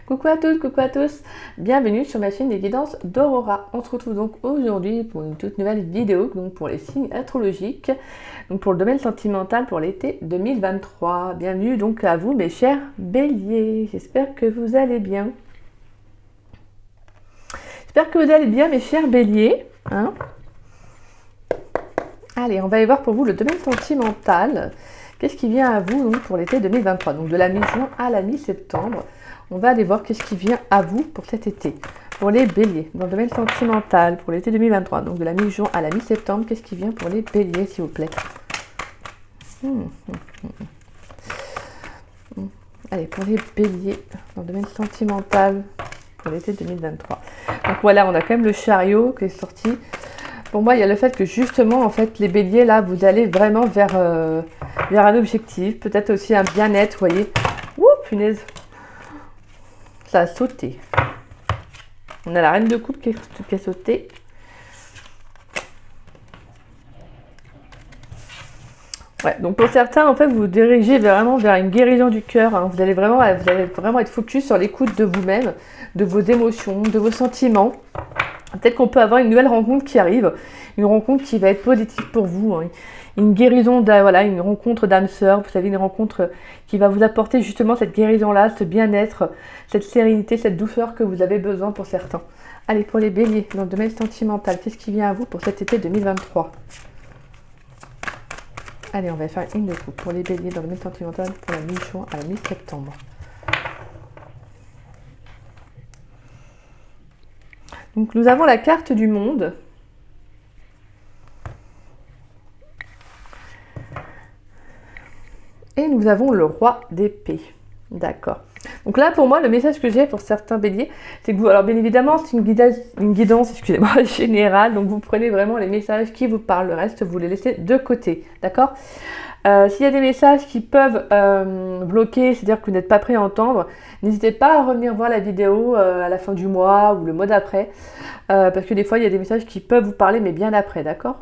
Coucou à toutes, coucou à tous, bienvenue sur ma chaîne des guidances d'Aurora. On se retrouve donc aujourd'hui pour une toute nouvelle vidéo donc pour les signes astrologiques, donc pour le domaine sentimental pour l'été 2023. Bienvenue donc à vous mes chers béliers, j'espère que vous allez bien. J'espère que vous allez bien mes chers béliers. Hein, allez, on va aller voir pour vous le domaine sentimental. Qu'est-ce qui vient à vous donc, pour l'été 2023, donc de la mi-juin à la mi-septembre. On va aller voir qu'est-ce qui vient à vous pour cet été. Pour les béliers, dans le domaine sentimental, pour l'été 2023, donc de la mi-juin à la mi-septembre, qu'est-ce qui vient pour les béliers, s'il vous plaît. Allez, pour les béliers, dans le domaine sentimental, pour l'été 2023. Donc voilà, on a quand même le chariot qui est sorti. Pour moi, il y a le fait que justement, en fait, les béliers, là, vous allez vraiment vers un objectif, peut-être aussi un bien-être, vous voyez. Ouh, punaise. Ça a sauté. On a la reine de coupe qui a sauté. Ouais, donc pour certains, en fait, vous vous dirigez vraiment vers une guérison du cœur. Hein. Vous allez vraiment être focus sur l'écoute de vous-même, de vos émotions, de vos sentiments. Peut-être qu'on peut avoir une nouvelle rencontre qui arrive, une rencontre qui va être positive pour vous. Hein. Une guérison, voilà, une rencontre d'âme sœur, vous savez, une rencontre qui va vous apporter justement cette guérison-là, ce bien-être, cette sérénité, cette douceur que vous avez besoin pour certains. Allez, pour les béliers, dans le domaine sentimental, qu'est-ce qui vient à vous pour cet été 2023 ? Allez, on va faire une de coupe pour les béliers dans le domaine sentimental pour la mi-juin à la mi-septembre. Donc, nous avons la carte du monde. Et nous avons le roi d'épée. D'accord. Donc là, pour moi, le message que j'ai pour certains béliers, c'est que vous, alors bien évidemment, c'est une guidance, excusez-moi, générale. Donc vous prenez vraiment les messages qui vous parlent. Le reste, vous les laissez de côté. D'accord ? S'il y a des messages qui peuvent bloquer, c'est-à-dire que vous n'êtes pas prêt à entendre, n'hésitez pas à revenir voir la vidéo à la fin du mois ou le mois d'après. Parce que des fois, il y a des messages qui peuvent vous parler, mais bien après. D'accord ?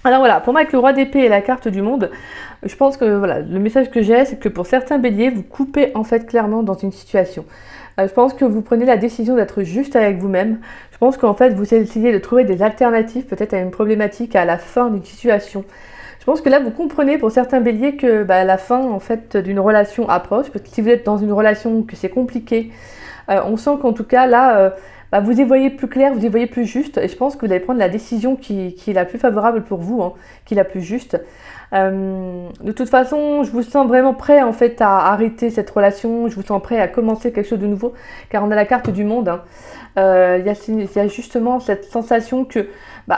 Alors voilà, pour moi avec le roi d'épée et la carte du monde, je pense que voilà, le message que j'ai, c'est que pour certains béliers, vous coupez en fait clairement dans une situation. Je pense que vous prenez la décision d'être juste avec vous-même. Je pense qu'en fait, vous essayez de trouver des alternatives peut-être à une problématique à la fin d'une situation. Je pense que là, vous comprenez pour certains béliers que la fin en fait d'une relation approche, parce que si vous êtes dans une relation que c'est compliqué, on sent qu'en tout cas là... vous y voyez plus clair, vous y voyez plus juste, et je pense que vous allez prendre la décision qui est la plus favorable pour vous, hein, qui est la plus juste. De toute façon, je vous sens vraiment prêt en fait à arrêter cette relation, je vous sens prêt à commencer quelque chose de nouveau, car on a la carte du monde. Hein. Il y a justement cette sensation que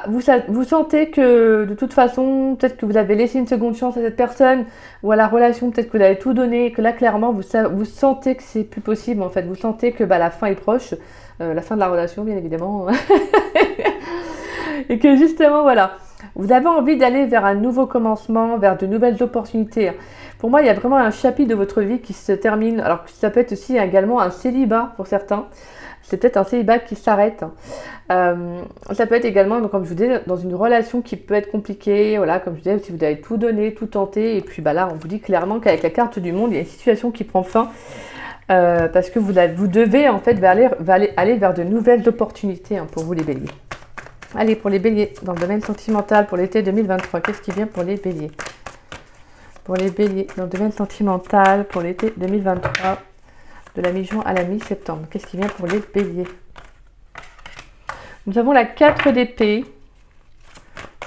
vous sentez que de toute façon, peut-être que vous avez laissé une seconde chance à cette personne, ou à la relation, peut-être que vous avez tout donné, et que là clairement vous sentez que c'est plus possible en fait, vous sentez que la fin est proche. La fin de la relation, bien évidemment. Et que justement, voilà, vous avez envie d'aller vers un nouveau commencement, vers de nouvelles opportunités. Pour moi, il y a vraiment un chapitre de votre vie qui se termine. Alors, ça peut être aussi également un célibat pour certains. C'est peut-être un célibat qui s'arrête. Ça peut être également, donc, comme je vous disais, dans une relation qui peut être compliquée. Voilà, comme je disais, si vous avez tout donné, tout tenté. Et puis là, on vous dit clairement qu'avec la carte du monde, il y a une situation qui prend fin. Parce que vous devez en fait aller vers de nouvelles opportunités hein, pour vous les béliers. Allez, pour les béliers, dans le domaine sentimental pour l'été 2023, qu'est-ce qui vient pour les béliers ? Pour les béliers, dans le domaine sentimental pour l'été 2023, de la mi-juin à la mi-septembre, qu'est-ce qui vient pour les béliers ? Nous avons la 4 d'épée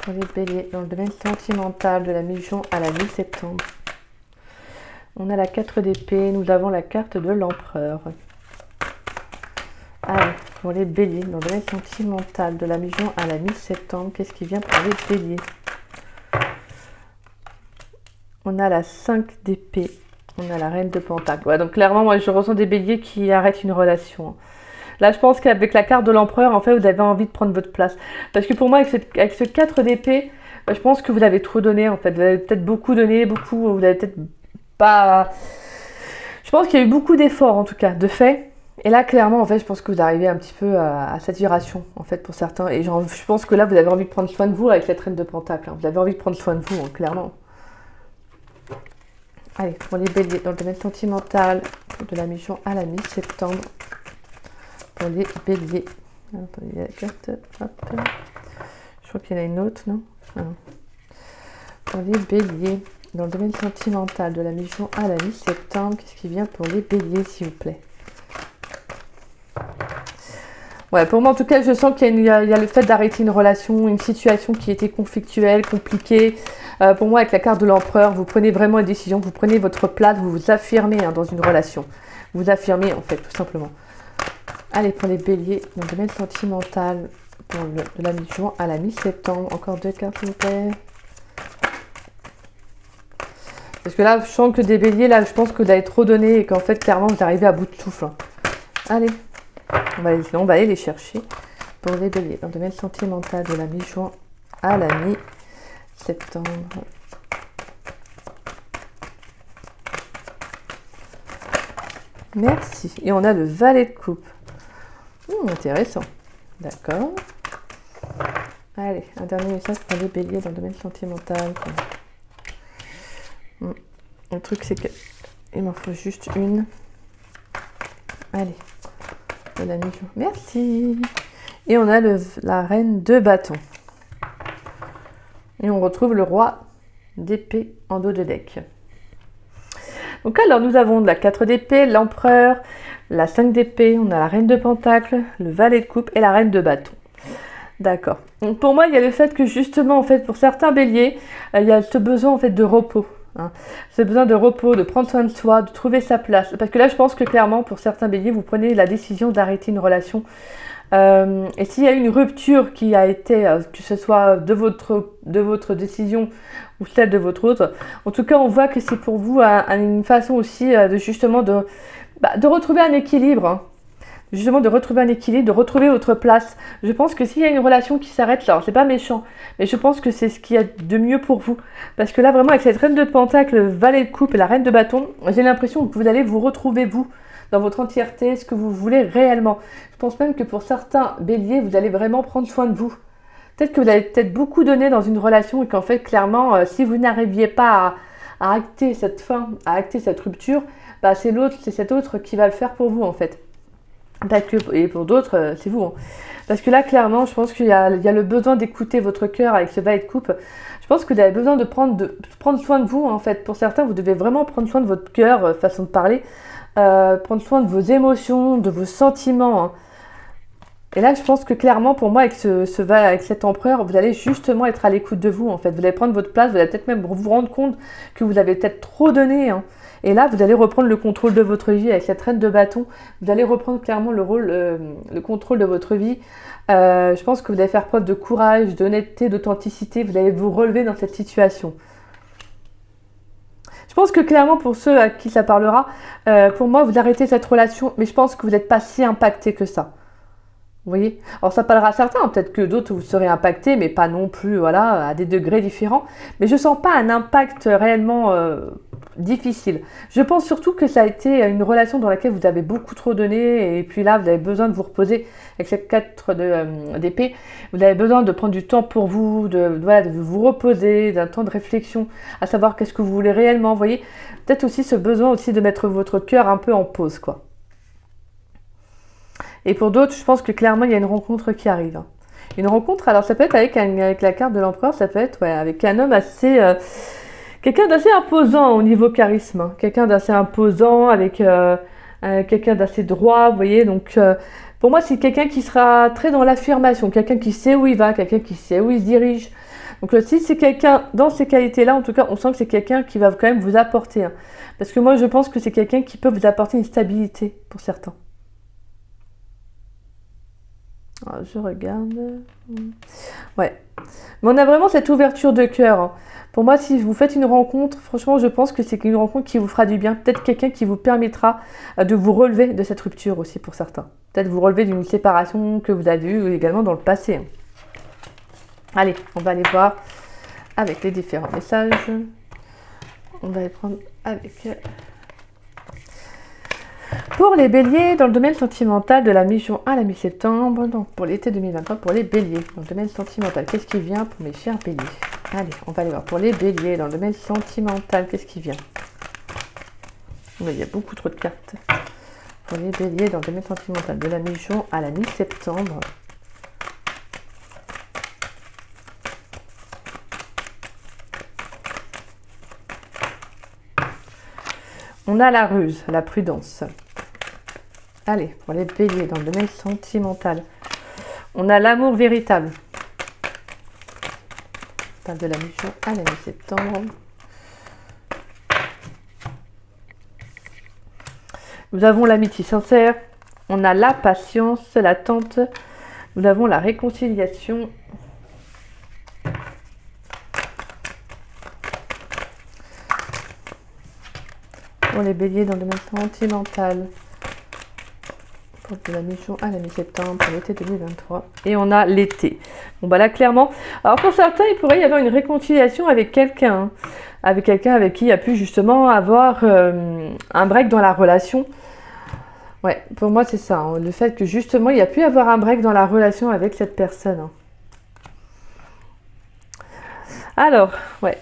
pour les béliers, dans le domaine sentimental de la mi-juin à la mi-septembre. On a la 4 d'épée, nous avons la carte de l'empereur. Allez, pour les béliers, dans le domaine sentimental de la mi-juin à la mi-septembre, qu'est-ce qui vient pour les béliers ? On a la 5 d'épée, on a la reine de pentacle. Ouais, donc clairement, moi je ressens des béliers qui arrêtent une relation. Là, je pense qu'avec la carte de l'empereur, en fait, vous avez envie de prendre votre place. Parce que pour moi, avec ce 4 d'épée, je pense que vous avez trop donné, en fait. Vous avez peut-être beaucoup donné, vous avez peut-être... pas... Je pense qu'il y a eu beaucoup d'efforts en tout cas, de fait. Et là, clairement, en fait, je pense que vous arrivez un petit peu à saturation, en fait, pour certains. Et je pense que là, vous avez envie de prendre soin de vous avec la reine de pentacle. Hein. Vous avez envie de prendre soin de vous, hein, clairement. Allez, pour les béliers, dans le domaine sentimental, de la mi-juin à la mi-septembre. Pour les béliers. Attendez, il y a la carte. Hop. Je crois qu'il y en a une autre, non? Pour les béliers, dans le domaine sentimental, de la mi-juin à la mi-septembre, qu'est-ce qui vient pour les béliers, s'il vous plaît? Ouais, pour moi, en tout cas, je sens qu'il y a le fait d'arrêter une relation, une situation qui était conflictuelle, compliquée. Pour moi, avec la carte de l'empereur, vous prenez vraiment une décision, vous prenez votre place, vous vous affirmez dans une relation. Vous affirmez, en fait, tout simplement. Allez, pour les béliers, dans le domaine sentimental, de la mi-juin à la mi-septembre. Encore 2 cartes, s'il vous plaît. Parce que là, je sens que des béliers, là, je pense que vous avez trop donné et qu'en fait, clairement, vous arrivez à bout de souffle. Allez, on va aller les chercher pour les béliers. Dans le domaine sentimental, de la mi-juin à la mi-septembre. Merci. Et on a le valet de coupe. Intéressant. D'accord. Allez, un dernier message pour les béliers dans le domaine sentimental. Le truc, c'est que il m'en faut juste une. Allez. De la mi-juin. Merci. Et on a la reine de bâton. Et on retrouve le roi d'épée en dos de deck. Donc alors, nous avons la 4 d'épée, l'empereur, la 5 d'épée, on a la reine de pentacle, le valet de coupe et la reine de bâton. D'accord. Donc pour moi, il y a le fait que justement, en fait, pour certains béliers, il y a ce besoin en fait de repos. Ce besoin de repos, de prendre soin de soi, de trouver sa place. Parce que là, je pense que clairement, pour certains béliers, vous prenez la décision d'arrêter une relation. Et s'il y a une rupture qui a été, que ce soit de votre décision ou celle de votre autre, en tout cas, on voit que c'est pour vous une façon aussi de justement de retrouver un équilibre. Justement, de retrouver un équilibre, de retrouver votre place. Je pense que s'il y a une relation qui s'arrête là, c'est pas méchant, mais je pense que c'est ce qu'il y a de mieux pour vous. Parce que là, vraiment, avec cette reine de pentacle, le valet de coupe et la reine de bâton, j'ai l'impression que vous allez vous retrouver, vous, dans votre entièreté, ce que vous voulez réellement. Je pense même que pour certains béliers, vous allez vraiment prendre soin de vous. Peut-être que vous avez beaucoup donné dans une relation et qu'en fait, clairement, si vous n'arriviez pas à acter cette fin, à acter cette rupture, c'est cet autre qui va le faire pour vous, en fait. Et pour d'autres, c'est vous. Parce que là, clairement, je pense qu'il y a le besoin d'écouter votre cœur avec ce valet de coupe. Je pense que vous avez besoin de prendre soin de vous, en fait. Pour certains, vous devez vraiment prendre soin de votre cœur, façon de parler. Prendre soin de vos émotions, de vos sentiments. Et là, je pense que clairement, pour moi, avec cet empereur, vous allez justement être à l'écoute de vous, en fait. Vous allez prendre votre place, vous allez peut-être même vous rendre compte que vous avez peut-être trop donné. Et là, vous allez reprendre le contrôle de votre vie avec cette reine de bâton. Vous allez reprendre clairement le contrôle de votre vie. Je pense que vous allez faire preuve de courage, d'honnêteté, d'authenticité. Vous allez vous relever dans cette situation. Je pense que clairement, pour ceux à qui ça parlera, pour moi, vous arrêtez cette relation, mais je pense que vous n'êtes pas si impacté que ça. Vous voyez? Alors ça parlera à certains, peut-être que d'autres vous serez impactés, mais pas non plus, voilà, à des degrés différents. Mais je ne sens pas un impact réellement difficile. Je pense surtout que ça a été une relation dans laquelle vous avez beaucoup trop donné, et puis là, vous avez besoin de vous reposer avec cette 4 d'épée. Vous avez besoin de prendre du temps pour vous, de vous reposer, d'un temps de réflexion, à savoir qu'est-ce que vous voulez réellement. Vous voyez? Peut-être aussi ce besoin aussi de mettre votre cœur un peu en pause, quoi. Et pour d'autres, je pense que clairement, il y a une rencontre qui arrive. Une rencontre, alors ça peut être avec la carte de l'empereur, ça peut être avec un homme assez... quelqu'un d'assez imposant au niveau charisme. Quelqu'un d'assez imposant, avec quelqu'un d'assez droit, vous voyez. Donc, pour moi, c'est quelqu'un qui sera très dans l'affirmation, quelqu'un qui sait où il va, quelqu'un qui sait où il se dirige. Donc, si c'est quelqu'un dans ces qualités-là, en tout cas, on sent que c'est quelqu'un qui va quand même vous apporter. Parce que moi, je pense que c'est quelqu'un qui peut vous apporter une stabilité pour certains. Alors, je regarde. Ouais. Mais on a vraiment cette ouverture de cœur. Pour moi, si vous faites une rencontre, franchement, je pense que c'est une rencontre qui vous fera du bien. Peut-être quelqu'un qui vous permettra de vous relever de cette rupture aussi pour certains. Peut-être vous relever d'une séparation que vous avez eue également dans le passé. Allez, on va aller voir avec les différents messages. On va les prendre avec... Pour les béliers, dans le domaine sentimental de la mi-juin à la mi-septembre, donc pour l'été 2023, pour les béliers, dans le domaine sentimental, qu'est-ce qui vient pour mes chers béliers? Allez, on va aller voir pour les béliers, dans le domaine sentimental, qu'est-ce qui vient? Il y a beaucoup trop de cartes. Pour les béliers dans le domaine sentimental, de la mi-juin à la mi-septembre. On a la ruse, la prudence. Allez, pour les béliers dans le domaine sentimental. On a l'amour véritable. De la mi-juin à la mi-septembre. Nous avons l'amitié sincère. On a la patience, l'attente. Nous avons la réconciliation. Pour les béliers dans le domaine sentimental. Pour de la mi-juin à la mi-septembre, pour l'été 2023. Et on a l'été. Bon bah là clairement, alors pour certains il pourrait y avoir une réconciliation avec quelqu'un. Avec quelqu'un avec qui il y a pu justement avoir un break dans la relation. Ouais, pour moi c'est ça. Hein, le fait que justement il y a pu avoir un break dans la relation avec cette personne. Hein. Alors, ouais.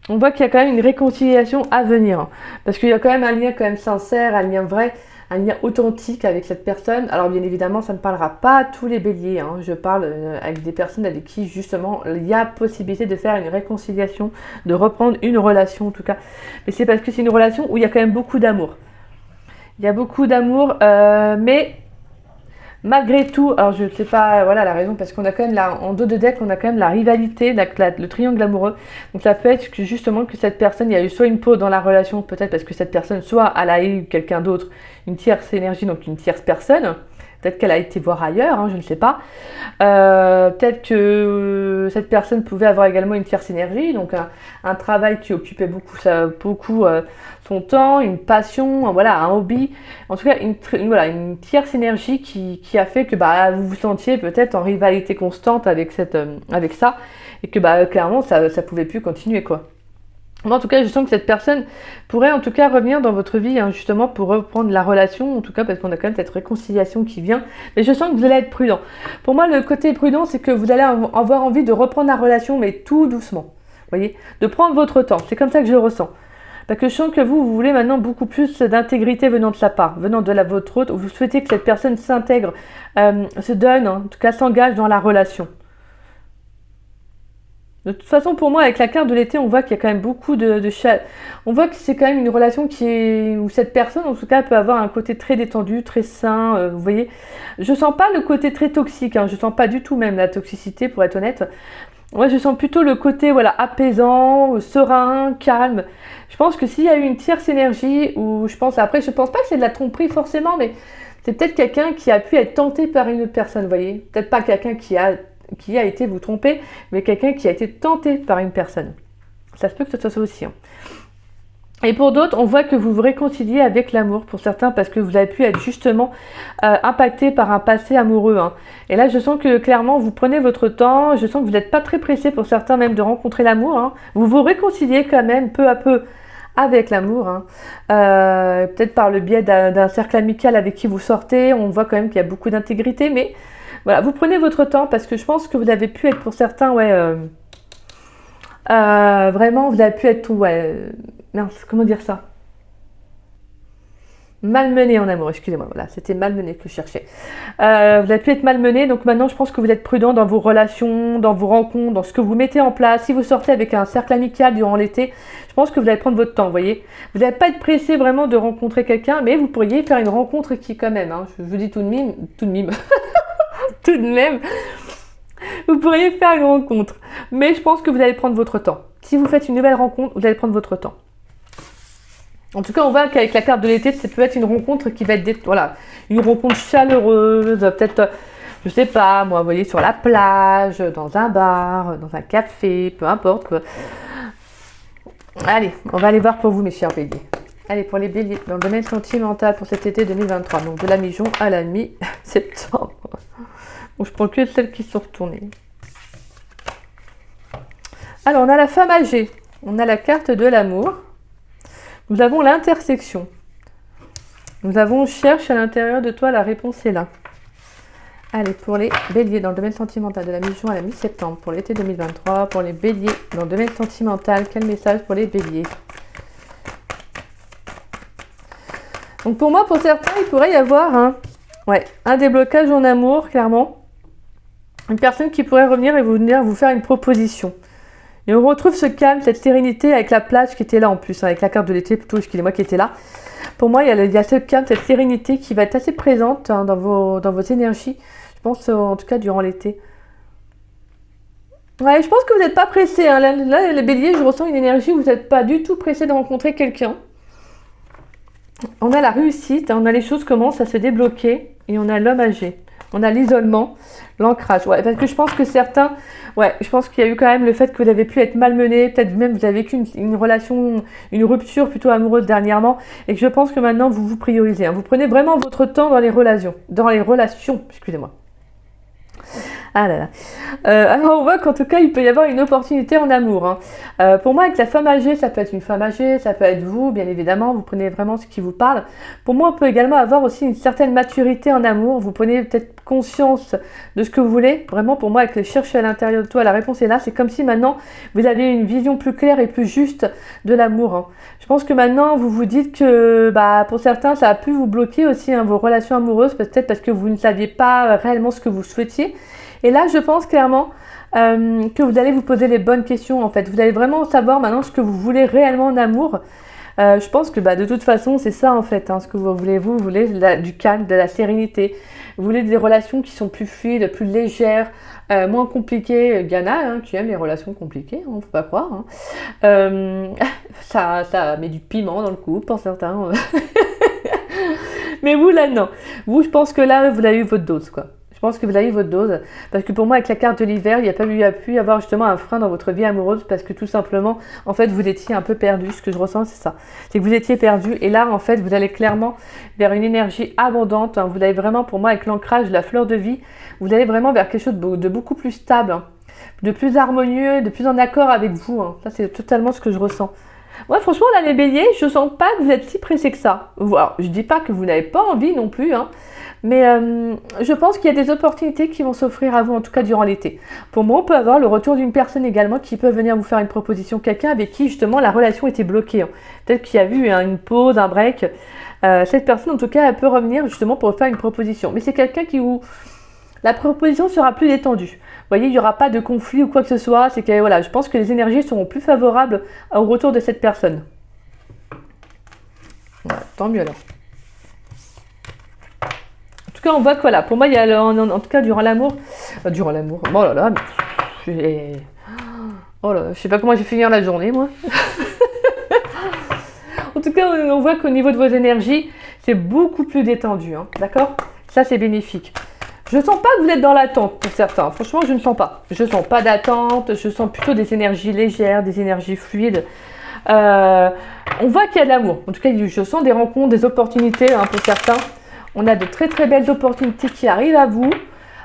On voit qu'il y a quand même une réconciliation à venir. Hein, parce qu'il y a quand même un lien quand même sincère, un lien vrai, un lien authentique avec cette personne. Alors bien évidemment, ça ne parlera pas à tous les béliers. Hein. Je parle avec des personnes avec qui justement il y a possibilité de faire une réconciliation, de reprendre une relation en tout cas. Mais c'est parce que c'est une relation où il y a quand même beaucoup d'amour. Il y a beaucoup d'amour, mais malgré tout, alors je ne sais pas, voilà la raison, parce qu'on a quand même là, en dos de deck, on a quand même la rivalité, le triangle amoureux. Donc ça peut être que justement que cette personne, il y a eu soit une pause dans la relation, peut-être parce que cette personne, soit elle a eu quelqu'un d'autre, une tierce énergie, donc une tierce personne. Peut-être qu'elle a été voir ailleurs, hein, je ne sais pas. Peut-être que cette personne pouvait avoir également une tierce énergie, donc un travail qui occupait beaucoup son temps, une passion, voilà, un hobby. En tout cas, une tierce énergie qui a fait que vous vous sentiez peut-être en rivalité constante avec ça, et que clairement, ça ne pouvait plus continuer, quoi. Moi, en tout cas, je sens que cette personne pourrait en tout cas revenir dans votre vie, hein, justement pour reprendre la relation, en tout cas parce qu'on a quand même cette réconciliation qui vient. Mais je sens que vous allez être prudent. Pour moi, le côté prudent, c'est que vous allez avoir envie de reprendre la relation, mais tout doucement. Vous voyez, de prendre votre temps. C'est comme ça que je le ressens. Parce que je sens que vous voulez maintenant beaucoup plus d'intégrité venant de sa part, venant de votre autre. Vous souhaitez que cette personne s'intègre, se donne, hein, en tout cas s'engage dans la relation. De toute façon, pour moi, avec la carte de l'été, on voit qu'il y a quand même beaucoup de chat. On voit que c'est quand même une relation où cette personne, en tout cas, peut avoir un côté très détendu, très sain. Vous voyez, je sens pas le côté très toxique. Hein, je sens pas du tout même la toxicité, pour être honnête. Moi, je sens plutôt le côté apaisant, serein, calme. Je pense que s'il y a eu une tierce énergie, ou je pense pas que c'est de la tromperie forcément, mais c'est peut-être quelqu'un qui a pu être tenté par une autre personne. Vous voyez, peut-être pas quelqu'un qui a été vous tromper, mais quelqu'un qui a été tenté par une personne. Ça se peut que ce soit ça aussi. Hein. Et pour d'autres, on voit que vous vous réconciliez avec l'amour, pour certains, parce que vous avez pu être justement impacté par un passé amoureux. Hein. Et là, je sens que clairement, vous prenez votre temps, je sens que vous n'êtes pas très pressé pour certains même de rencontrer l'amour. Hein. Vous vous réconciliez quand même peu à peu avec l'amour, hein. Peut-être par le biais d'un cercle amical avec qui vous sortez, on voit quand même qu'il y a beaucoup d'intégrité, mais voilà, vous prenez votre temps parce que je pense que vous avez pu être pour certains, vraiment, vous avez pu être, mince, comment dire ça? Malmené en amour, excusez-moi, voilà, c'était malmené que je cherchais. Vous avez pu être malmené, donc maintenant je pense que vous êtes prudent dans vos relations, dans vos rencontres, dans ce que vous mettez en place. Si vous sortez avec un cercle amical durant l'été, je pense que vous allez prendre votre temps, vous voyez. Vous n'allez pas être pressé vraiment de rencontrer quelqu'un, mais vous pourriez faire une rencontre qui quand même, hein, je vous dis tout de même, tout de même, vous pourriez faire une rencontre. Mais je pense que vous allez prendre votre temps. Si vous faites une nouvelle rencontre, vous allez prendre votre temps. En tout cas, on voit qu'avec la carte de l'été, ça peut être une rencontre qui va être, une rencontre chaleureuse, peut-être, je sais pas, moi, vous voyez, sur la plage, dans un bar, dans un café, peu importe, quoi. Allez, on va aller voir pour vous, mes chers béliers. Allez, pour les béliers, dans le domaine sentimental pour cet été 2023, donc de la mi-juin à la mi-septembre. Bon, je prends que celles qui sont retournées. Alors, on a la femme âgée, on a la carte de l'amour. Nous avons l'intersection. Nous avons cherche à l'intérieur de toi, la réponse est là. Allez, pour les béliers dans le domaine sentimental de la mi-juin à la mi-septembre, pour l'été 2023, pour les béliers dans le domaine sentimental, quel message pour les béliers? Donc pour moi, pour certains, il pourrait y avoir un déblocage en amour, clairement. Une personne qui pourrait revenir et venir vous faire une proposition. Et on retrouve ce calme, cette sérénité avec la plage qui était là en plus, avec la carte de l'été plutôt, excusez-moi, qui était là. Pour moi, il y a ce calme, cette sérénité qui va être assez présente dans vos énergies. Je pense en tout cas durant l'été. Ouais, je pense que vous n'êtes pas pressé. Hein. Là, les béliers, je ressens une énergie où vous n'êtes pas du tout pressé de rencontrer quelqu'un. On a la réussite, on a les choses qui commencent à se débloquer et on a l'homme âgé. On a l'isolement, l'ancrage. Ouais, parce que je pense que certains, je pense qu'il y a eu quand même le fait que vous avez pu être malmené, peut-être même vous avez vécu une relation, une rupture plutôt amoureuse dernièrement, et que je pense que maintenant vous vous priorisez. Hein. Vous prenez vraiment votre temps dans les relations, excusez-moi. Ah là là. Alors on voit qu'en tout cas il peut y avoir une opportunité en amour. Hein. Pour moi avec la femme âgée, ça peut être une femme âgée, ça peut être vous, bien évidemment, vous prenez vraiment ce qui vous parle. Pour moi on peut également avoir aussi une certaine maturité en amour, vous prenez peut-être conscience de ce que vous voulez. Vraiment pour moi avec le chercher à l'intérieur de toi, la réponse est là, c'est comme si maintenant vous avez une vision plus claire et plus juste de l'amour. Hein. Je pense que maintenant vous vous dites que pour certains ça a pu vous bloquer aussi vos relations amoureuses, peut-être parce que vous ne saviez pas réellement ce que vous souhaitiez. Et là, je pense clairement que vous allez vous poser les bonnes questions, en fait. Vous allez vraiment savoir maintenant ce que vous voulez réellement en amour. Je pense que de toute façon, c'est ça, en fait. Hein, ce que vous voulez du calme, de la sérénité. Vous voulez des relations qui sont plus fluides, plus légères, moins compliquées. Il y en a qui aiment les relations compliquées, faut pas croire. Hein. Ça met du piment dans le couple, pour certains. Mais vous, là, non. Vous, je pense que là, vous avez eu votre dose, quoi. Je pense que vous avez eu votre dose, parce que pour moi, avec la carte de l'hiver, il n'y a pu y avoir justement un frein dans votre vie amoureuse, parce que tout simplement, en fait, vous étiez un peu perdu. Ce que je ressens, c'est ça. C'est que vous étiez perdu, et là, en fait, vous allez clairement vers une énergie abondante. Hein. Vous allez vraiment, pour moi, avec l'ancrage, la fleur de vie, vous allez vraiment vers quelque chose de beaucoup plus stable, hein, de plus harmonieux, de plus en accord avec vous. Hein. Ça, c'est totalement ce que je ressens. Ouais, franchement, là, les béliers, je sens pas que vous êtes si pressés que ça. Alors, je dis pas que vous n'avez pas envie non plus, hein. Mais je pense qu'il y a des opportunités qui vont s'offrir à vous, en tout cas durant l'été. Pour moi, on peut avoir le retour d'une personne également qui peut venir vous faire une proposition. Quelqu'un avec qui, justement, la relation était bloquée. Hein. Peut-être qu'il y a eu une pause, un break. Cette personne, en tout cas, elle peut revenir justement pour faire une proposition. Mais c'est quelqu'un où la proposition sera plus détendue. Vous voyez, il n'y aura pas de conflit ou quoi que ce soit. C'est que, voilà, je pense que les énergies seront plus favorables au retour de cette personne. Voilà, tant mieux alors. En tout cas, on voit que voilà, pour moi, il y a en tout cas durant l'amour, oh là là, oh là, je sais pas comment je vais finir la journée, moi. En tout cas, on voit qu'au niveau de vos énergies, c'est beaucoup plus détendu, hein, d'accord? Ça, c'est bénéfique. Je ne sens pas que vous êtes dans l'attente pour certains. Franchement, je ne sens pas. Je ne sens pas d'attente. Je sens plutôt des énergies légères, des énergies fluides. On voit qu'il y a de l'amour. En tout cas, je sens des rencontres, des opportunités pour certains. On a de très très belles opportunités qui arrivent à vous.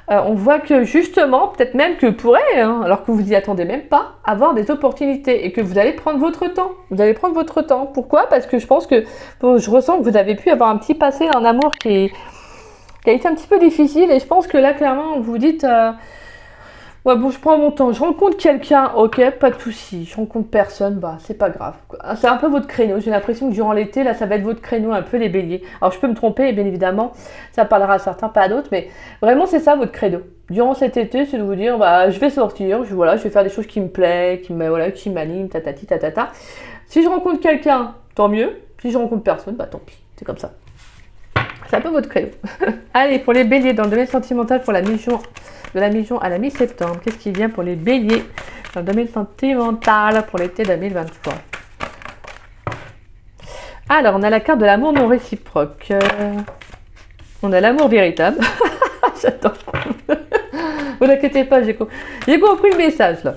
On voit que justement, peut-être même que vous pourrez, alors que vous n'y attendez même pas, avoir des opportunités et que vous allez prendre votre temps. Vous allez prendre votre temps. Pourquoi? Parce que je pense que je ressens que vous avez pu avoir un petit passé en amour qui a été un petit peu difficile. Et je pense que là, clairement, vous vous dites... ouais, bon, je prends mon temps. Je rencontre quelqu'un, ok, pas de souci. Je rencontre personne, c'est pas grave. C'est un peu votre créneau. J'ai l'impression que durant l'été, là, ça va être votre créneau, un peu les béliers. Alors, je peux me tromper, bien évidemment. Ça parlera à certains, pas à d'autres. Mais vraiment, c'est ça votre créneau. Durant cet été, c'est de vous dire, je vais sortir. Je vais faire des choses qui me plaisent, qui m'animent, tatati, tatata. Si je rencontre quelqu'un, tant mieux. Si je rencontre personne, tant pis. C'est comme ça. C'est un peu votre créneau. Allez, pour les béliers, dans le domaine sentimental, pour la mi-juin, de la mi-juin à la mi-septembre, qu'est-ce qui vient pour les béliers dans le domaine sentimental pour l'été 2023? Alors, on a la carte de l'amour non réciproque. On a l'amour véritable. J'attends. Vous inquiétez pas, j'ai compris le message, là.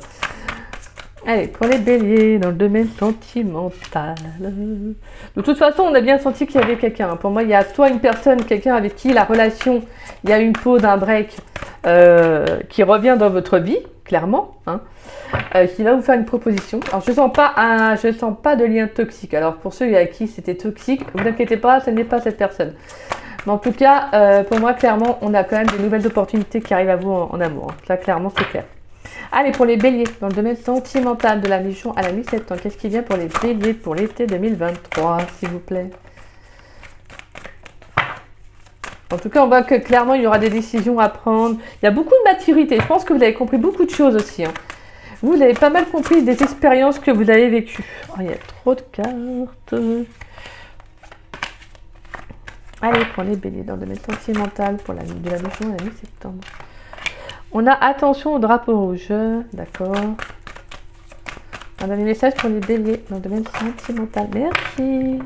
Allez, pour les béliers, dans le domaine sentimental. De toute façon, on a bien senti qu'il y avait quelqu'un. Pour moi, il y a soit une personne, quelqu'un avec qui la relation, il y a une pause, un break, qui revient dans votre vie, clairement, qui va vous faire une proposition. Alors, je sens pas de lien toxique. Alors, pour ceux à qui c'était toxique, ne vous inquiétez pas, ce n'est pas cette personne. Mais en tout cas, pour moi, clairement, on a quand même des nouvelles opportunités qui arrivent à vous en amour. Ça, clairement, c'est clair. Allez, pour les béliers, dans le domaine sentimental de la mi-juin à la mi-septembre, qu'est-ce qui vient pour les béliers pour l'été 2023, s'il vous plaît? En tout cas, on voit que clairement, il y aura des décisions à prendre. Il y a beaucoup de maturité. Je pense que vous avez compris beaucoup de choses aussi. Hein. Vous avez pas mal compris des expériences que vous avez vécues. Oh, il y a trop de cartes. Allez, prenez Bélier dans le domaine sentimental pour la nuit de la mi-juin à la mi-septembre. On a attention au drapeau rouge. D'accord. On a des messages pour les béliers dans le domaine sentimental. Merci.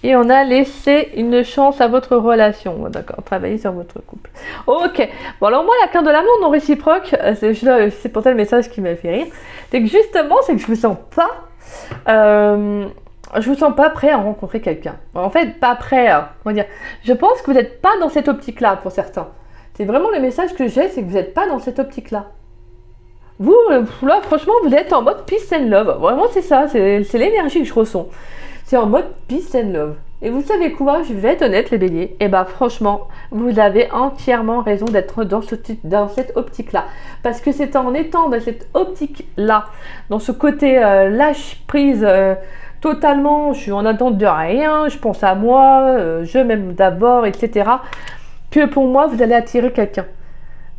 Et on a laissé une chance à votre relation. D'accord, travaillez sur votre couple. Ok. Bon, alors moi, la carte de l'amour non réciproque, c'est pour ça le message qui m'a fait rire. C'est que justement, c'est que je vous sens pas... je vous sens pas prêt à rencontrer quelqu'un. En fait, pas prêt à... Comment dire, je pense que vous n'êtes pas dans cette optique-là pour certains. C'est vraiment le message que j'ai, c'est que vous n'êtes pas dans cette optique-là. Vous, là, franchement, vous êtes en mode peace and love. Vraiment, c'est ça. C'est l'énergie que je ressens. C'est en mode peace and love. Et vous savez quoi, je vais être honnête les béliers, et bah franchement, vous avez entièrement raison d'être dans cette optique-là. Parce que c'est en étant dans cette optique-là, dans ce côté lâche-prise totalement, je suis en attente de rien, je pense à moi, je m'aime d'abord, etc. Que pour moi, vous allez attirer quelqu'un.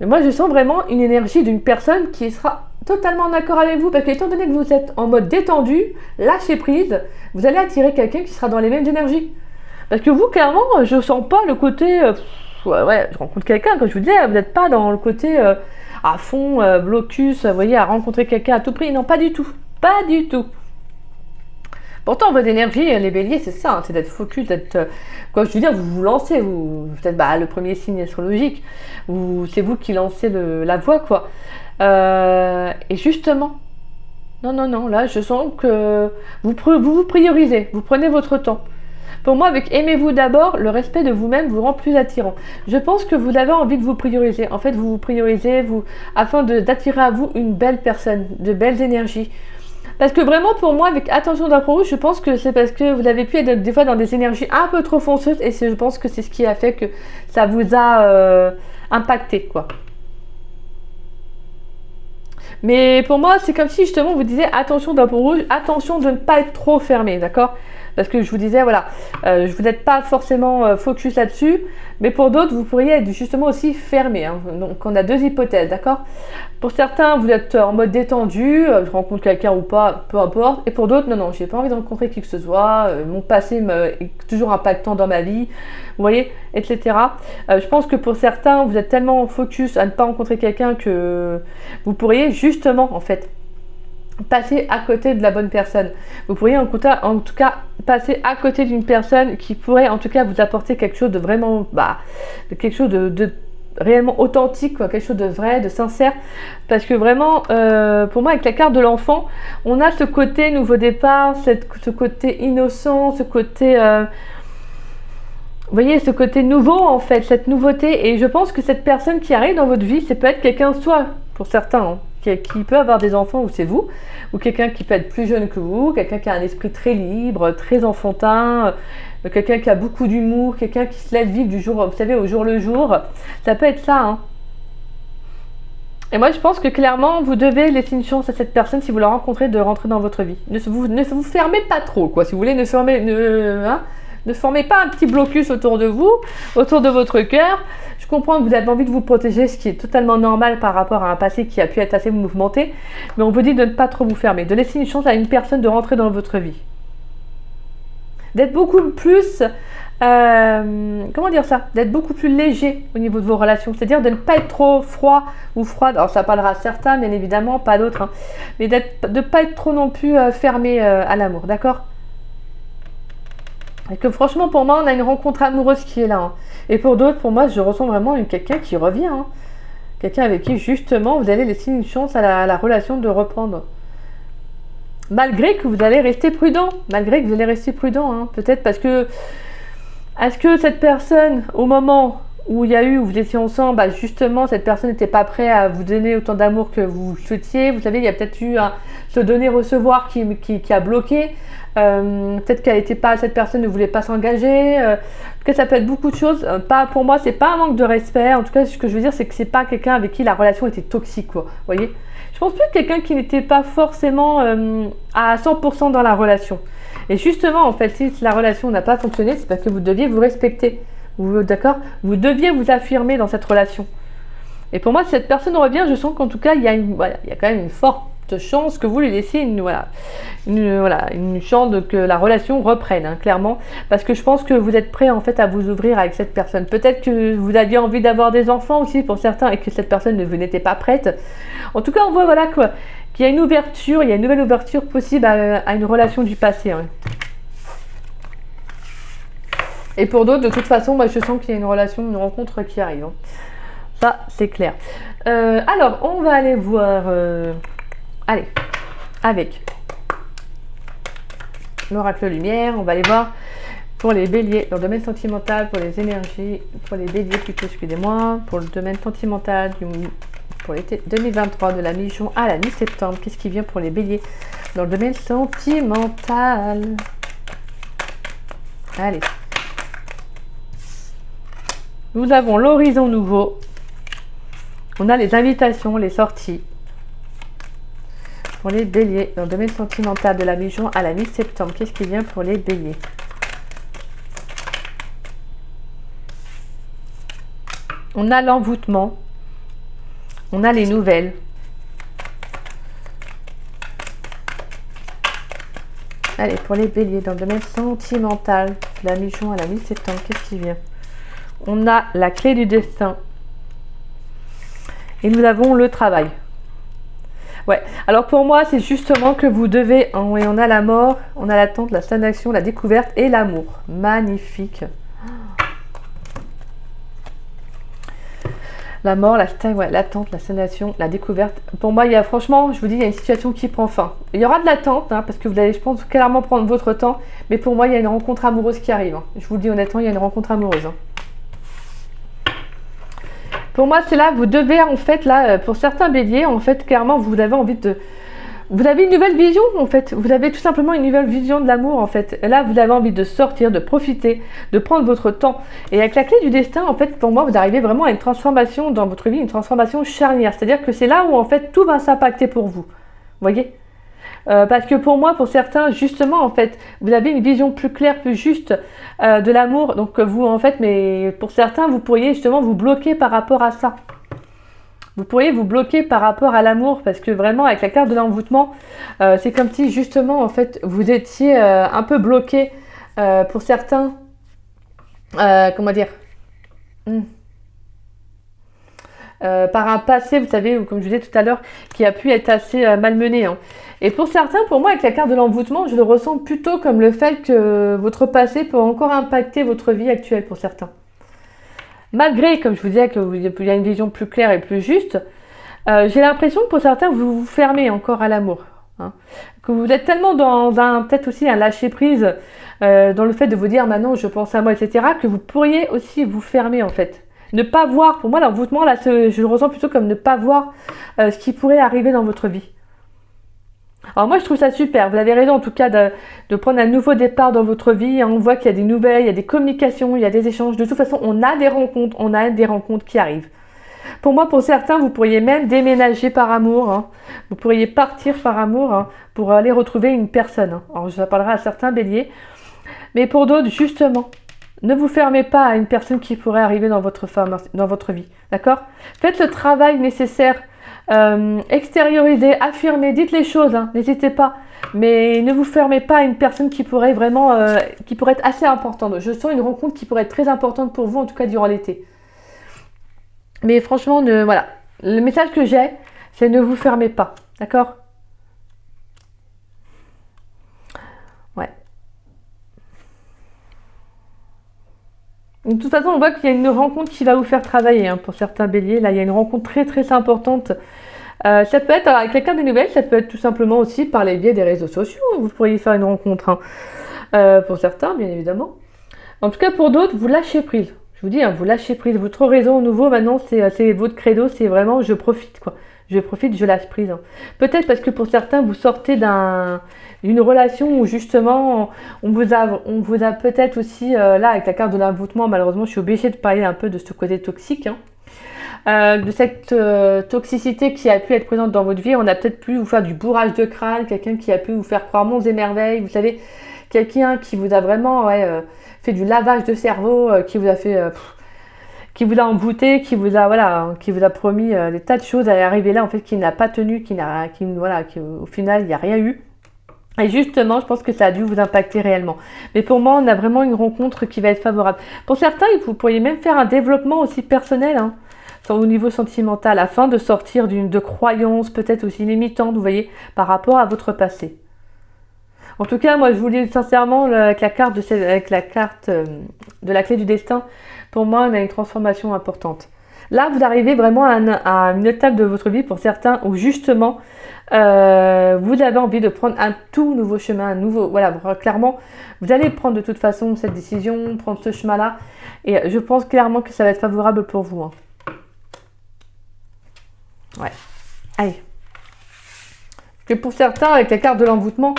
Mais moi, je sens vraiment une énergie d'une personne qui sera totalement en accord avec vous, parce que étant donné que vous êtes en mode détendu, lâcher prise, vous allez attirer quelqu'un qui sera dans les mêmes énergies. Parce que vous, clairement, je ne sens pas le côté... ouais, je rencontre quelqu'un, comme je vous disais, vous n'êtes pas dans le côté à fond, blocus, vous voyez, à rencontrer quelqu'un à tout prix. Non, pas du tout. Pas du tout. Pourtant, votre énergie, les béliers, c'est ça, hein, c'est d'être focus, d'être... quoi, je veux dire, vous vous lancez, vous êtes le premier signe astrologique, c'est vous qui lancez la voie, quoi. Et justement, non, là, je sens que vous vous priorisez, vous prenez votre temps. Pour moi, avec aimez-vous d'abord, le respect de vous-même vous rend plus attirant. Je pense que vous avez envie de vous prioriser. En fait, vous vous priorisez afin d'attirer à vous une belle personne, de belles énergies. Parce que vraiment, pour moi, avec attention drapeau rouge, je pense que c'est parce que vous avez pu être des fois dans des énergies un peu trop fonceuses et je pense que c'est ce qui a fait que ça vous a impacté, quoi. Mais pour moi, c'est comme si justement vous disiez attention drapeau rouge, attention de ne pas être trop fermé, d'accord? Parce que je vous disais, voilà, vous n'êtes pas forcément focus là-dessus, mais pour d'autres, vous pourriez être justement aussi fermé. Hein. Donc, on a deux hypothèses, d'accord? Pour certains, vous êtes en mode détendu, je rencontre quelqu'un ou pas, peu importe. Et pour d'autres, non, j'ai pas envie de rencontrer qui que ce soit, mon passé est toujours impactant dans ma vie, vous voyez, etc. Je pense que pour certains, vous êtes tellement focus à ne pas rencontrer quelqu'un que vous pourriez justement, en fait, passer à côté de la bonne personne. Vous pourriez en tout cas passer à côté d'une personne qui pourrait en tout cas vous apporter quelque chose de vraiment, de quelque chose de réellement authentique, quoi, quelque chose de vrai, de sincère. Parce que vraiment, pour moi, avec la carte de l'enfant, on a ce côté nouveau départ, ce côté innocent, ce côté... vous voyez, ce côté nouveau en fait, cette nouveauté. Et je pense que cette personne qui arrive dans votre vie, c'est peut être quelqu'un, soit pour certains, hein, qui peut avoir des enfants ou c'est vous, ou quelqu'un qui peut être plus jeune que vous, quelqu'un qui a un esprit très libre, très enfantin, quelqu'un qui a beaucoup d'humour, quelqu'un qui se laisse vivre du jour, vous savez, au jour le jour. Ça peut être ça, hein. Et moi, je pense que clairement, vous devez laisser une chance à cette personne, si vous la rencontrez, de rentrer dans votre vie. Ne vous fermez pas trop, quoi. Si vous voulez, ne formez pas un petit blocus autour de vous, autour de votre cœur. Je comprends que vous avez envie de vous protéger, ce qui est totalement normal par rapport à un passé qui a pu être assez mouvementé. Mais on vous dit de ne pas trop vous fermer, de laisser une chance à une personne de rentrer dans votre vie. D'être beaucoup plus... comment dire ça? D'être beaucoup plus léger au niveau de vos relations. C'est-à-dire de ne pas être trop froid ou froide. Alors ça parlera à certains, bien évidemment, pas d'autres. Hein. Mais de ne pas être trop non plus fermé à l'amour, d'accord? Et que franchement, pour moi, on a une rencontre amoureuse qui est là. Hein. Et pour d'autres, pour moi, je ressens vraiment quelqu'un qui revient. Hein. Quelqu'un avec qui, justement, vous allez laisser une chance à la relation de reprendre. Malgré que vous allez rester prudent. Malgré que vous allez rester prudent. Hein. Peut-être parce que... Est-ce que cette personne, au moment où vous étiez ensemble, justement, cette personne n'était pas prête à vous donner autant d'amour que vous souhaitiez? Vous savez, il y a peut-être eu ce donner-recevoir qui a bloqué. Peut-être cette personne ne voulait pas s'engager. En tout cas, ça peut être beaucoup de choses. Pour moi, c'est pas un manque de respect. En tout cas, ce que je veux dire, c'est que c'est pas quelqu'un avec qui la relation était toxique, quoi. Vous voyez? Je pense plus que quelqu'un qui n'était pas forcément à 100% dans la relation. Et justement, en fait, si la relation n'a pas fonctionné, c'est parce que vous deviez vous respecter. D'accord? Vous deviez vous affirmer dans cette relation. Et pour moi, si cette personne revient, je sens qu'en tout cas, il y a quand même une forte chance que vous lui laissiez une chance que la relation reprenne, hein, clairement. Parce que je pense que vous êtes prêt en fait à vous ouvrir avec cette personne. Peut-être que vous aviez envie d'avoir des enfants aussi pour certains et que cette personne vous n'était pas prête. En tout cas, on voit quoi, qu'il y a une ouverture, il y a une nouvelle ouverture possible à une relation du passé. Hein. Et pour d'autres, de toute façon, moi, je sens qu'il y a une rencontre qui arrive. Hein. Ça, c'est clair. Alors, on va aller voir... Allez, avec l'oracle lumière, on va aller voir pour les béliers, dans le domaine sentimental, pour les énergies, pour les béliers plutôt, excusez-moi, pour le domaine sentimental, pour l'été 2023, de la mi-juin à la mi-septembre. Qu'est-ce qui vient pour les béliers dans le domaine sentimental? Allez. Nous avons l'horizon nouveau. On a les invitations, les sorties. Pour les béliers, dans le domaine sentimental de la mi-juin à la mi-septembre, qu'est-ce qui vient pour les béliers? On a l'envoûtement. On a les nouvelles. Allez, pour les béliers, dans le domaine sentimental de la mi-juin à la mi-septembre, qu'est-ce qui vient? On a la clé du destin. Et nous avons le travail. Ouais, alors pour moi, c'est justement que vous devez... on a la mort, on a l'attente, la stagnation, la découverte et l'amour. Magnifique. La mort, l'attente, la stagnation, la découverte. Pour moi, franchement, je vous dis, il y a une situation qui prend fin. Il y aura de l'attente, hein, parce que vous allez, je pense, clairement prendre votre temps. Mais pour moi, il y a une rencontre amoureuse qui arrive. Hein. Je vous le dis honnêtement, il y a une rencontre amoureuse. Hein. Pour moi, c'est là, vous devez, en fait, là, pour certains béliers, en fait, clairement, vous avez envie de... Vous avez une nouvelle vision, en fait. Vous avez tout simplement une nouvelle vision de l'amour, en fait. Là, vous avez envie de sortir, de profiter, de prendre votre temps. Et avec la clé du destin, en fait, pour moi, vous arrivez vraiment à une transformation dans votre vie, une transformation charnière. C'est-à-dire que c'est là où, en fait, tout va s'impacter pour vous. Vous voyez ? Parce que pour moi, pour certains, justement, en fait, vous avez une vision plus claire, plus juste de l'amour. Donc vous, en fait, mais pour certains, vous pourriez justement vous bloquer par rapport à ça. Vous pourriez vous bloquer par rapport à l'amour, parce que vraiment, avec la carte de l'envoûtement, c'est comme si, justement, en fait, vous étiez un peu bloqué pour certains. Comment dire par un passé, vous savez, comme je vous disais tout à l'heure, qui a pu être assez malmené. Hein. Et pour certains, pour moi, avec la carte de l'envoûtement, je le ressens plutôt comme le fait que votre passé peut encore impacter votre vie actuelle pour certains. Malgré, comme je vous disais, qu'il y a une vision plus claire et plus juste, j'ai l'impression que pour certains, vous vous fermez encore à l'amour. Hein. Que vous êtes tellement dans peut-être aussi un lâcher-prise, dans le fait de vous dire maintenant je pense à moi, etc., que vous pourriez aussi vous fermer en fait. Ne pas voir, pour moi l'envoûtement, là, je le ressens plutôt comme ne pas voir ce qui pourrait arriver dans votre vie. Alors moi je trouve ça super, vous avez raison en tout cas de prendre un nouveau départ dans votre vie, on voit qu'il y a des nouvelles, il y a des communications, il y a des échanges, de toute façon on a des rencontres qui arrivent. Pour moi, pour certains, vous pourriez même déménager par amour, hein. Vous pourriez partir par amour hein, pour aller retrouver une personne. Hein. Alors je parlerai à certains béliers, mais pour d'autres justement, ne vous fermez pas à une personne qui pourrait arriver dans votre vie, d'accord? Faites le travail nécessaire. Extériorisez, affirmez, dites les choses, hein, n'hésitez pas. Mais ne vous fermez pas à une personne qui pourrait vraiment, qui pourrait être assez importante. Je sens une rencontre qui pourrait être très importante pour vous, en tout cas durant l'été. Mais franchement, voilà. Le message que j'ai, c'est ne vous fermez pas, d'accord? Ouais. De toute façon, on voit qu'il y a une rencontre qui va vous faire travailler, hein, pour certains béliers. Là, il y a une rencontre très très importante. Ça peut être avec quelqu'un des nouvelles, ça peut être tout simplement aussi par les biais des réseaux sociaux. Vous pourriez faire une rencontre, hein, pour certains, bien évidemment. En tout cas, pour d'autres, vous lâchez prise. Je vous dis, hein, vous lâchez prise. Votre raison nouveau, maintenant, c'est votre credo, c'est vraiment je profite, quoi. Je profite, je lâche prise. Hein. Peut-être parce que pour certains, vous sortez d'une relation où justement, on vous a peut-être aussi, là, avec la carte de l'envoûtement, malheureusement, je suis obligée de parler un peu de ce côté toxique, hein. De cette toxicité qui a pu être présente dans votre vie. On a peut-être pu vous faire du bourrage de crâne, quelqu'un qui a pu vous faire croire monts et merveilles, vous savez, quelqu'un qui vous a vraiment fait du lavage de cerveau, qui vous a fait... qui vous a embouté, qui vous a promis des tas de choses à arriver là, en fait, qui n'a pas tenu, au final, il n'y a rien eu. Et justement, je pense que ça a dû vous impacter réellement. Mais pour moi, on a vraiment une rencontre qui va être favorable. Pour certains, vous pourriez même faire un développement aussi personnel, hein, au niveau sentimental, afin de sortir de croyances peut-être aussi limitantes, vous voyez, par rapport à votre passé. En tout cas, moi, je vous dis sincèrement, avec la carte de la clé du destin, pour moi, on a une transformation importante. Là, vous arrivez vraiment à une étape de votre vie, pour certains, où justement, vous avez envie de prendre un tout nouveau chemin, clairement, vous allez prendre de toute façon cette décision, prendre ce chemin-là, et je pense clairement que ça va être favorable pour vous. Hein. Ouais. Allez. Et pour certains, avec la carte de l'envoûtement,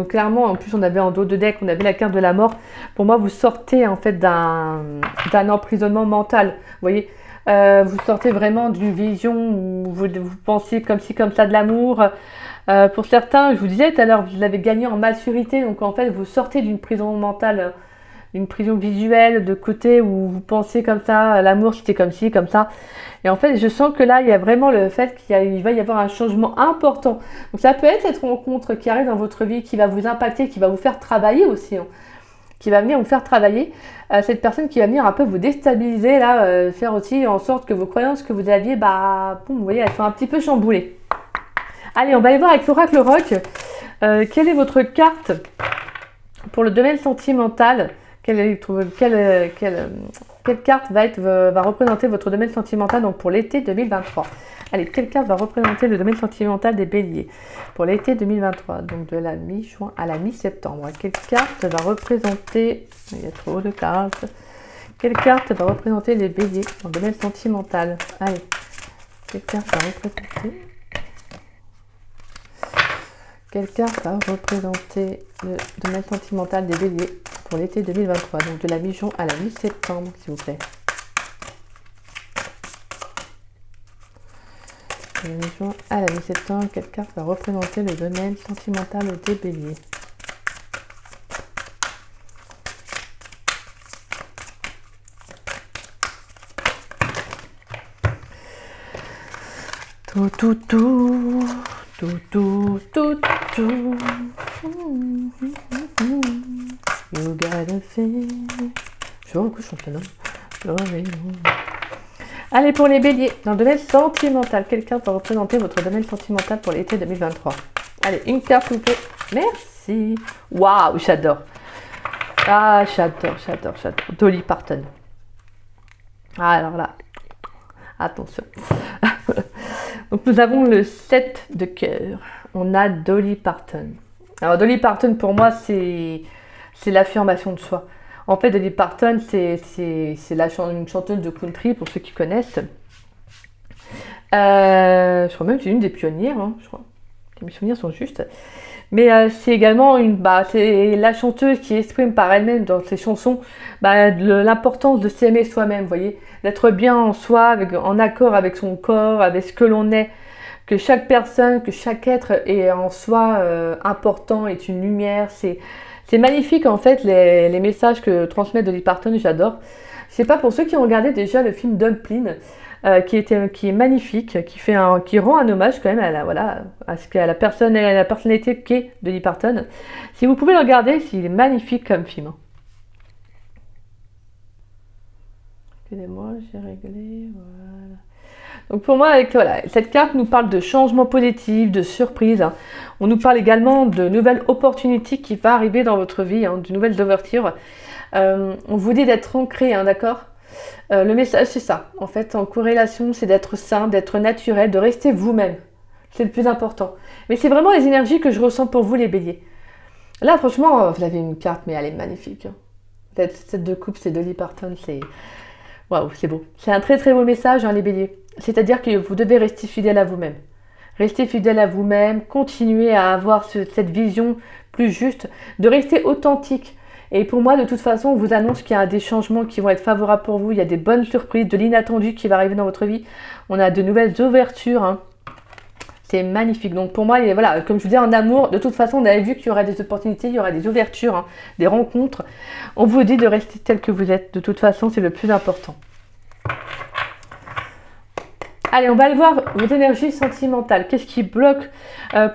clairement, en plus on avait en dos de deck, on avait la carte de la mort. Pour moi, vous sortez en fait d'un emprisonnement mental. Vous voyez, vous sortez vraiment d'une vision où vous pensiez comme ci, comme ça de l'amour. Pour certains, je vous disais tout à l'heure, vous l'avez gagné en maturité. Donc en fait, vous sortez d'une prison mentale, d'une prison visuelle de côté où vous pensez comme ça, l'amour c'était comme ci, comme ça. Et en fait, je sens que là, il y a vraiment le fait qu'il va y avoir un changement important. Donc ça peut être cette rencontre qui arrive dans votre vie, qui va vous impacter, qui va vous faire travailler aussi, hein, qui va venir vous faire travailler. Cette personne qui va venir un peu vous déstabiliser, là, faire aussi en sorte que vos croyances que vous aviez, vous voyez, elles sont un petit peu chamboulées. Allez, on va aller voir avec l'oracle rock. Quelle est votre carte pour le domaine sentimental ? Quelle carte va représenter votre domaine sentimental donc pour l'été 2023? Allez, quelle carte va représenter le domaine sentimental des béliers pour l'été 2023, donc de la mi-juin à la mi-septembre? Quelle carte va représenter... Il y a trop de cartes. Quelle carte va représenter les béliers dans le domaine sentimental? Allez, quelle carte va représenter... Quelle carte va représenter le domaine sentimental des béliers pour l'été 2023, donc de la mi-juin à la mi-septembre, s'il vous plaît. De la mi-juin à la mi-septembre, quelle carte va représenter le domaine sentimental des béliers? You gotta feel. Je vois beaucoup championnat. Allez, pour les béliers, dans le domaine sentimental, quelle carte va représenter votre domaine sentimental pour l'été 2023? Allez, une carte, s'il vous plaît. Merci. Waouh, j'adore. Ah, j'adore. Dolly Parton. Ah, alors là, attention. Donc, nous avons le 7 de cœur. On a Dolly Parton. Alors, Dolly Parton, pour moi, c'est l'affirmation de soi. En fait, Dolly Parton, c'est une chanteuse de country, pour ceux qui connaissent. Je crois même que c'est une des pionnières, hein, je crois. Mes souvenirs sont justes. Mais c'est également c'est la chanteuse qui exprime par elle-même dans ses chansons l'importance de s'aimer soi-même, vous voyez, d'être bien en soi, en accord avec son corps, avec ce que l'on est, que chaque personne, que chaque être est en soi important, est une lumière. C'est magnifique en fait les messages que transmet Dolly Parton, j'adore. Je sais pas, pour ceux qui ont regardé déjà le film Dumpling, qui est magnifique, qui rend un hommage quand même à la personnalité qu'est Dolly Parton. Si vous pouvez le regarder, il est magnifique comme film. Excusez-moi, j'ai réglé, voilà. Donc pour moi, cette carte nous parle de changement positif, de surprise. Hein. On nous parle également de nouvelles opportunités qui vont arriver dans votre vie, hein, de nouvelles ouvertures. On vous dit d'être ancré, hein, d'accord? Le message, c'est ça. En fait, en corrélation, c'est d'être sain, d'être naturel, de rester vous-même. C'est le plus important. Mais c'est vraiment les énergies que je ressens pour vous, les béliers. Là, franchement, vous avez une carte, mais elle est magnifique. Hein. Cette de coupe, c'est Dolly Parton, c'est... Waouh, c'est beau. C'est un très très beau message, hein, les béliers. C'est-à-dire que vous devez rester fidèle à vous-même. Restez fidèle à vous-même, continuez à avoir cette vision plus juste, de rester authentique. Et pour moi, de toute façon, on vous annonce qu'il y a des changements qui vont être favorables pour vous. Il y a des bonnes surprises, de l'inattendu qui va arriver dans votre vie. On a de nouvelles ouvertures. Hein. C'est magnifique. Donc pour moi, voilà, comme je vous dis, en amour, de toute façon, on avait vu qu'il y aurait des opportunités, il y aurait des ouvertures, hein, des rencontres. On vous dit de rester tel que vous êtes. De toute façon, c'est le plus important. Allez, on va aller voir vos énergies sentimentales. Qu'est-ce qui bloque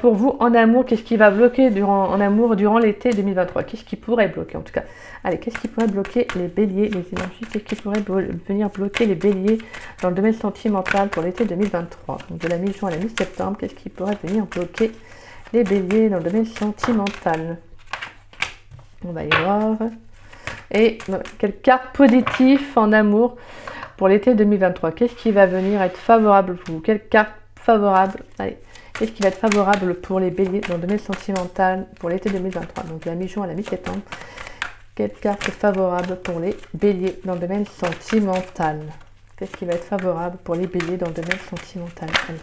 pour vous en amour? Qu'est-ce qui va bloquer en amour durant l'été 2023? Qu'est-ce qui pourrait bloquer en tout cas? Allez, qu'est-ce qui pourrait bloquer les béliers, les énergies? Qu'est-ce qui pourrait venir bloquer les béliers dans le domaine sentimental pour l'été 2023? Donc de la mi-juin à la mi-septembre, qu'est-ce qui pourrait venir bloquer les béliers dans le domaine sentimental? On va y voir. Et quelle carte positive en amour pour l'été 2023, qu'est-ce qui va venir être favorable pour vous? Quelle carte favorable? Allez, qu'est-ce qui va être favorable pour les béliers dans le domaine sentimental pour l'été 2023? Donc de la mi-juin à la mi-septembre. Quelle carte est favorable pour les béliers dans le domaine sentimental? Qu'est-ce qui va être favorable pour les béliers dans le domaine sentimental? Allez.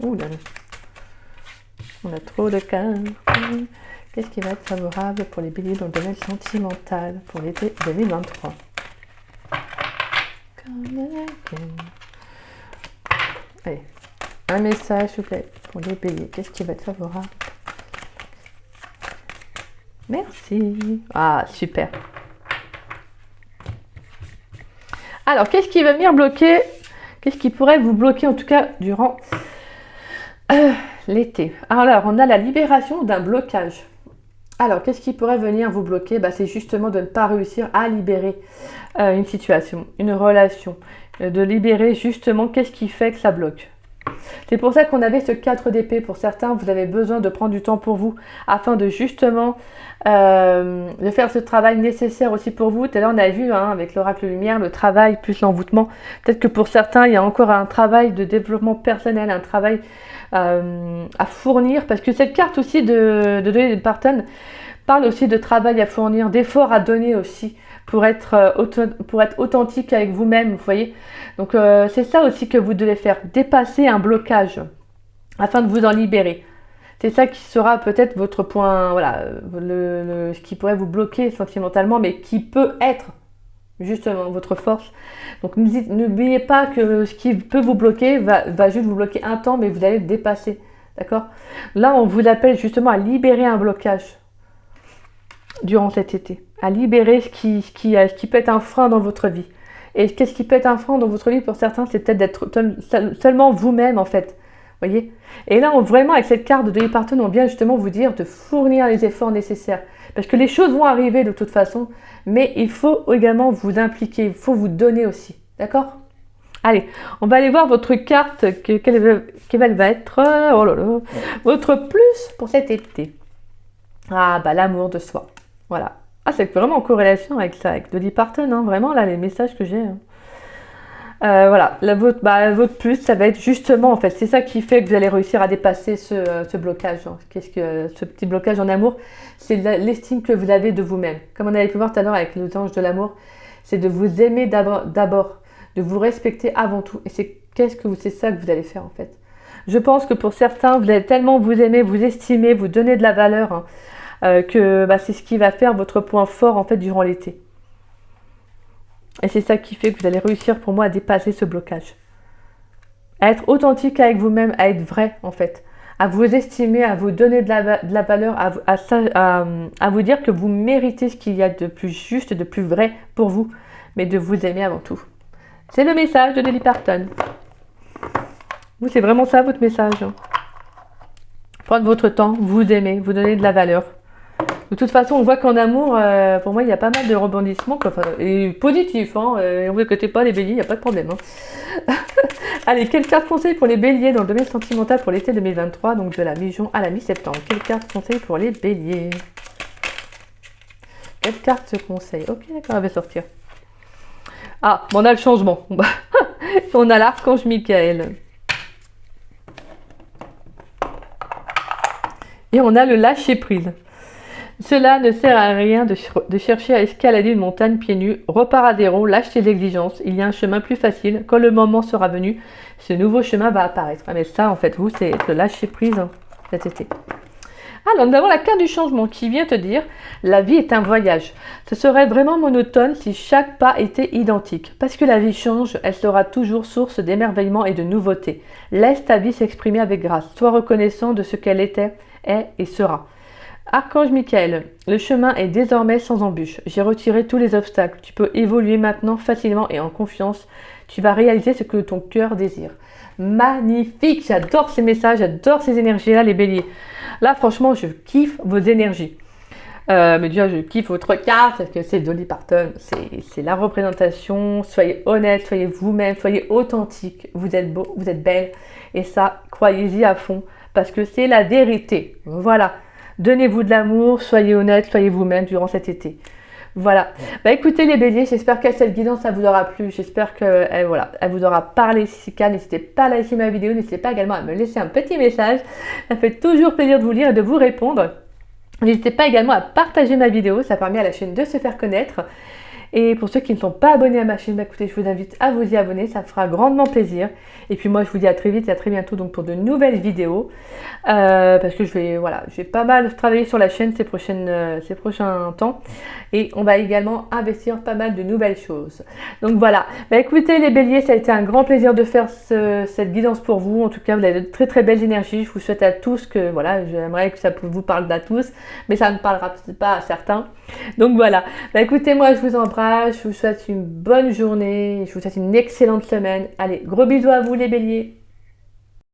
Ouh là là. On a trop de cartes. Qu'est-ce qui va être favorable pour les béliers dans le domaine sentimental pour l'été 2023? Allez, un message s'il vous plaît pour les béliers. Qu'est-ce qui va être favorable? Merci. Ah, super. Alors, qu'est-ce qui va venir bloquer? Qu'est-ce qui pourrait vous bloquer en tout cas durant l'été? Alors, on a la libération d'un blocage. Alors, qu'est-ce qui pourrait venir vous bloquer? C'est justement de ne pas réussir à libérer une situation, une relation. De libérer justement qu'est-ce qui fait que ça bloque. C'est pour ça qu'on avait ce 4 d'épée. Pour certains, vous avez besoin de prendre du temps pour vous afin de justement de faire ce travail nécessaire aussi pour vous. Tout à l'heure, on a vu avec l'oracle lumière, le travail plus l'envoûtement. Peut-être que pour certains, il y a encore un travail de développement personnel, un travail à fournir. Parce que cette carte aussi de donner des partenaires parle aussi de travail à fournir, d'efforts à donner aussi pour être authentique avec vous-même, vous voyez. Donc c'est ça aussi que vous devez faire, dépasser un blocage afin de vous en libérer. C'est ça qui sera peut-être votre point, voilà, ce qui pourrait vous bloquer sentimentalement, mais qui peut être justement votre force. Donc n'oubliez pas que ce qui peut vous bloquer va juste vous bloquer un temps, mais vous allez le dépasser, d'accord? Là, on vous appelle justement à libérer un blocage durant cet été, à libérer ce qui peut être un frein dans votre vie. Et qu'est-ce qui peut être un frein dans votre vie pour certains? C'est peut-être d'être seulement vous-même en fait, voyez. Et là, vraiment avec cette carte de l'hypartone, on vient justement vous dire de fournir les efforts nécessaires. Parce que les choses vont arriver de toute façon, mais il faut également vous impliquer, il faut vous donner aussi, d'accord? Allez, on va aller voir votre carte, quelle va être, oh là là, votre plus pour cet été. Ah l'amour de soi. Voilà. Ah, c'est vraiment en corrélation avec ça, avec de l'hypartone, vraiment, là, les messages que j'ai. Voilà, votre plus, ça va être justement, en fait, c'est ça qui fait que vous allez réussir à dépasser ce blocage. Ce petit blocage en amour, c'est l'estime que vous avez de vous-même. Comme on avait pu voir tout à l'heure avec les anges de l'amour, c'est de vous aimer d'abord, de vous respecter avant tout. Et c'est ça que vous allez faire, en fait. Je pense que pour certains, vous allez tellement vous aimer, vous estimer, vous donner de la valeur, que c'est ce qui va faire votre point fort en fait durant l'été. Et c'est ça qui fait que vous allez réussir pour moi à dépasser ce blocage. À être authentique avec vous-même, à être vrai en fait. À vous estimer, à vous donner de la valeur, à vous dire que vous méritez ce qu'il y a de plus juste, de plus vrai pour vous, mais de vous aimer avant tout. C'est le message de l'hypartone. Vous, c'est vraiment ça votre message. Prendre votre temps, vous aimer, vous donner de la valeur. De toute façon, on voit qu'en amour, pour moi, il y a pas mal de rebondissements, et positifs, et on ne vous inquiétez pas, les béliers, il n'y a pas de problème. Allez, quelle carte conseil pour les béliers dans le domaine sentimental pour l'été 2023, donc de la mi-juin à la mi-septembre? Quelle carte conseil pour les béliers? Quelle carte se conseille? Ok, d'accord, elle va sortir. Ah, on a le changement. On a l'archange Michael. Et on a le lâcher prise. Cela ne sert à rien de chercher à escalader une montagne pieds nus. Repars à zéro, lâche tes exigences. Il y a un chemin plus facile. Quand le moment sera venu, ce nouveau chemin va apparaître. Ah, mais ça, en fait, vous, c'est le lâcher prise cet été. Alors, nous avons la carte du changement qui vient te dire la vie est un voyage. Ce serait vraiment monotone si chaque pas était identique. Parce que la vie change, elle sera toujours source d'émerveillement et de nouveautés. Laisse ta vie s'exprimer avec grâce. Sois reconnaissant de ce qu'elle était, est et sera. Archange Michael, le chemin est désormais sans embûche. J'ai retiré tous les obstacles. Tu peux évoluer maintenant facilement et en confiance. Tu vas réaliser ce que ton cœur désire. Magnifique, j'adore ces messages, j'adore ces énergies-là, les béliers. Là, franchement, je kiffe vos énergies. Mais déjà, je kiffe votre carte parce que c'est Dolly Parton, c'est la représentation. Soyez honnête, soyez vous-même, soyez authentique. Vous êtes beau, vous êtes belle. Et ça, croyez-y à fond parce que c'est la vérité. Voilà. Donnez-vous de l'amour, soyez honnête, soyez vous-même durant cet été. Voilà. Bah écoutez les béliers, j'espère que cette guidance ça vous aura plu. J'espère que voilà, elle vous aura parlé si c'est le cas. N'hésitez pas à liker ma vidéo, n'hésitez pas également à me laisser un petit message. Ça fait toujours plaisir de vous lire et de vous répondre. N'hésitez pas également à partager ma vidéo, ça permet à la chaîne de se faire connaître. Et pour ceux qui ne sont pas abonnés à ma chaîne, bah écoutez, je vous invite à vous y abonner, ça fera grandement plaisir. Et puis moi, je vous dis à très vite et à très bientôt donc pour de nouvelles vidéos. Parce que je vais pas mal travailler sur la chaîne ces prochains temps. Et on va également investir pas mal de nouvelles choses. Donc voilà, bah écoutez les béliers, ça a été un grand plaisir de faire cette guidance pour vous. En tout cas, vous avez de très très belles énergies. Je vous souhaite à tous que, voilà, j'aimerais que ça vous parle à tous. Mais ça ne parlera peut-être pas à certains. Donc voilà, bah écoutez, moi je vous embrasse. Je vous souhaite une bonne journée, je vous souhaite une excellente semaine. Allez, gros bisous à vous les béliers.